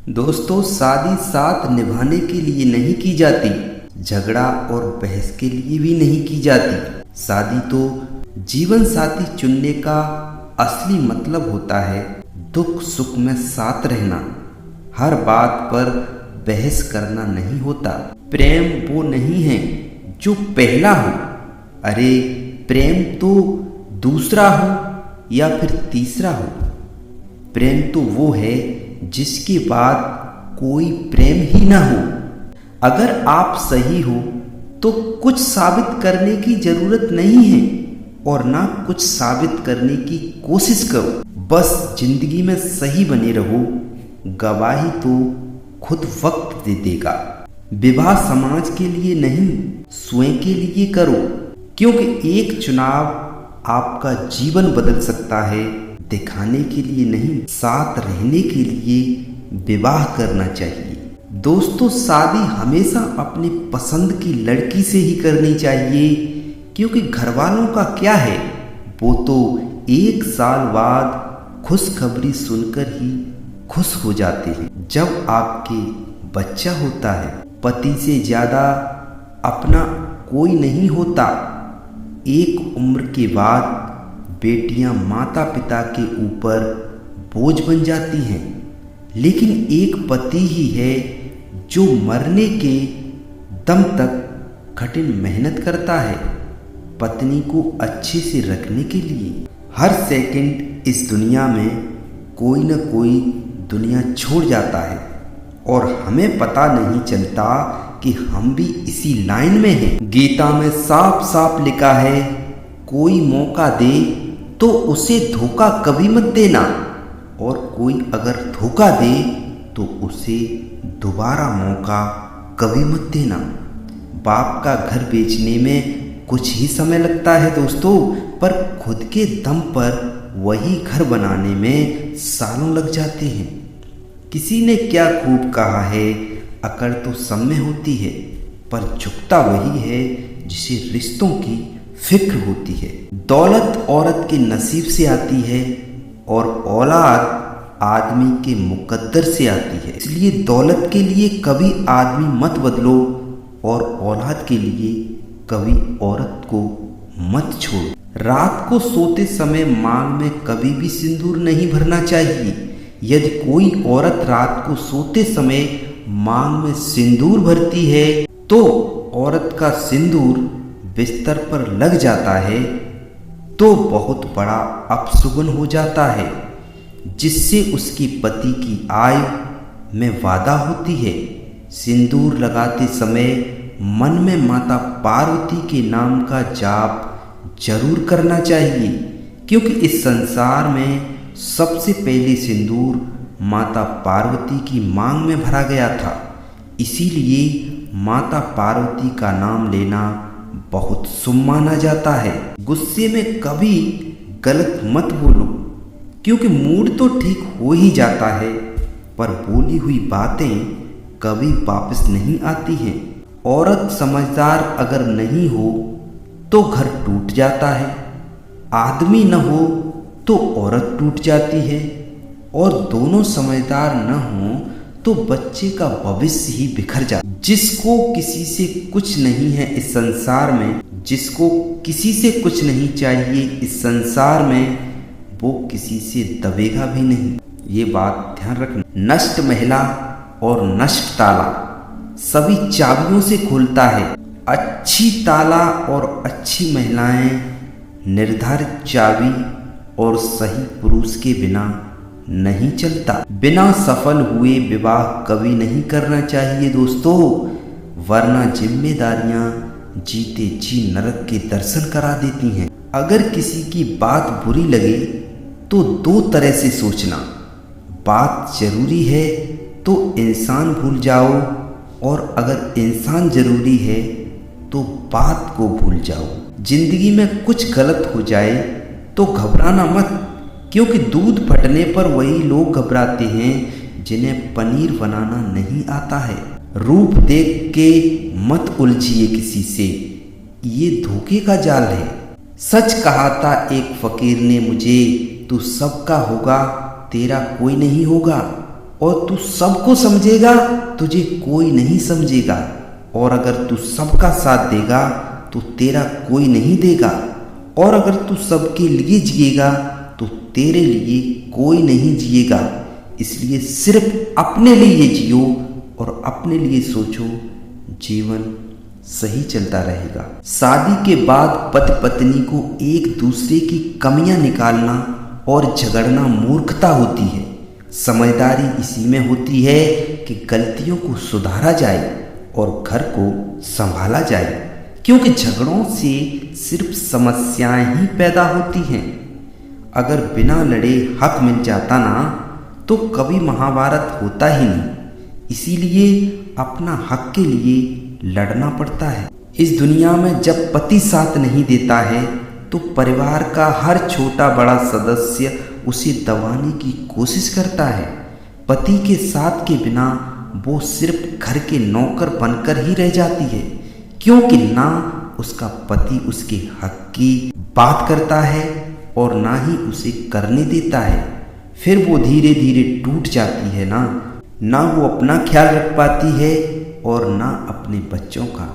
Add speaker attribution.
Speaker 1: दोस्तों, शादी साथ निभाने के लिए नहीं की जाती, झगड़ा और बहस के लिए भी नहीं की जाती। शादी तो जीवन साथी चुनने का असली मतलब होता है। दुख सुख में साथ रहना, हर बात पर बहस करना नहीं होता। प्रेम वो नहीं है जो पहला हो, अरे प्रेम तो दूसरा हो या फिर तीसरा हो। प्रेम तो वो है जिसके बाद कोई प्रेम ही ना हो। अगर आप सही हो तो कुछ साबित करने की जरूरत नहीं है और ना कुछ साबित करने की कोशिश करो। बस जिंदगी में सही बने रहो, गवाही तो खुद वक्त दे देगा। विवाह समाज के लिए नहीं, स्वयं के लिए करो, क्योंकि एक चुनाव आपका जीवन बदल सकता है। दिखाने के लिए नहीं, साथ रहने के लिए विवाह करना चाहिए। दोस्तों, शादी हमेशा अपनी पसंद की लड़की से ही करनी चाहिए, क्योंकि घर वालों का क्या है, वो तो 1 साल बाद खुशखबरी सुनकर ही खुश हो जाते हैं। जब आपके बच्चा होता है, पति से ज्यादा अपना कोई नहीं होता। एक उम्र के बाद बेटियां माता पिता के ऊपर बोझ बन जाती हैं, लेकिन एक पति ही है जो मरने के दम तक कठिन मेहनत करता है पत्नी को अच्छे से रखने के लिए। हर सेकंड इस दुनिया में कोई न कोई दुनिया छोड़ जाता है और हमें पता नहीं चलता कि हम भी इसी लाइन में हैं। गीता में साफ साफ लिखा है, कोई मौका दे तो उसे धोखा कभी मत देना, और कोई अगर धोखा दे तो उसे दोबारा मौका कभी मत देना। बाप का घर बेचने में कुछ ही समय लगता है दोस्तों, पर खुद के दम पर वही घर बनाने में सालों लग जाते हैं। किसी ने क्या खूब कहा है, अकड़ तो सब में होती है, पर झुकता वही है जिसे रिश्तों की फिक्र होती है। दौलत औरत के नसीब से आती है और औलाद आदमी के मुकद्दर से आती है। इसलिए दौलत के लिए कभी आदमी मत बदलो और औलाद के लिए कभी औरत को मत छोड़ो। रात को सोते समय मांग में कभी भी सिंदूर नहीं भरना चाहिए। यदि कोई औरत रात को सोते समय मांग में सिंदूर भरती है तो औरत का सिंदूर बिस्तर पर लग जाता है तो बहुत बड़ा अपशगुन हो जाता है, जिससे उसकी पति की आयु में वाधा होती है। सिंदूर लगाते समय मन में माता पार्वती के नाम का जाप जरूर करना चाहिए, क्योंकि इस संसार में सबसे पहले सिंदूर माता पार्वती की मांग में भरा गया था। इसीलिए माता पार्वती का नाम लेना बहुत शुभ माना जाता है। गुस्से में कभी गलत मत बोलो, क्योंकि मूड तो ठीक हो ही जाता है, पर बोली हुई बातें कभी वापस नहीं आती हैं। औरत समझदार अगर नहीं हो तो घर टूट जाता है, आदमी न हो तो औरत टूट जाती है, और दोनों समझदार न हो तो बच्चे का भविष्य ही बिखर जाता है। जिसको किसी से कुछ नहीं है इस संसार में, जिसको किसी से कुछ नहीं चाहिए इस संसार में, वो किसी से दबेगा भी नहीं। ये बात ध्यान रखना। नष्ट महिला और नष्ट ताला सभी चाबियों से खुलता है। अच्छी ताला और अच्छी महिलाएं निर्धारित चाबी और सही पुरुष के बिना नहीं चलता। बिना सफल हुए विवाह कभी नहीं करना चाहिए दोस्तों, वरना जिम्मेदारियां जीते जी नरक के दर्शन करा देती हैं। अगर किसी की बात बुरी लगे तो 2 तरह से सोचना। बात जरूरी है तो इंसान भूल जाओ, और अगर इंसान जरूरी है तो बात को भूल जाओ। जिंदगी में कुछ गलत हो जाए तो घबराना मत, क्योंकि दूध फटने पर वही लोग घबराते हैं जिन्हें पनीर बनाना नहीं आता है। रूप देख के मत उलझिए किसी से, ये धोखे का जाल है। सच कहा था एक फकीर ने मुझे, तू सबका होगा तेरा कोई नहीं होगा। और तू सबको समझेगा तुझे कोई नहीं समझेगा, और अगर तू सबका साथ देगा तो तेरा कोई नहीं देगा, और अगर तू सबके लिए जिएगा तो तेरे लिए कोई नहीं जिएगा। इसलिए सिर्फ अपने लिए जियो और अपने लिए सोचो, जीवन सही चलता रहेगा। शादी के बाद पति पत्नी को एक दूसरे की कमियां निकालना और झगड़ना मूर्खता होती है। समझदारी इसी में होती है कि गलतियों को सुधारा जाए और घर को संभाला जाए, क्योंकि झगड़ों से सिर्फ समस्याएं ही पैदा होती हैं। अगर बिना लड़े हक मिल जाता ना तो कभी महाभारत होता ही नहीं। इसीलिए अपना हक के लिए लड़ना पड़ता है। इस दुनिया में जब पति साथ नहीं देता है तो परिवार का हर छोटा बड़ा सदस्य उसे दबाने की कोशिश करता है। पति के साथ के बिना वो सिर्फ घर के नौकर बनकर ही रह जाती है, क्योंकि ना उसका पति उसके हक की बात करता है और ना ही उसे करने देता है। फिर वो धीरे धीरे टूट जाती है ना वो अपना ख्याल रख पाती है और ना अपने बच्चों का।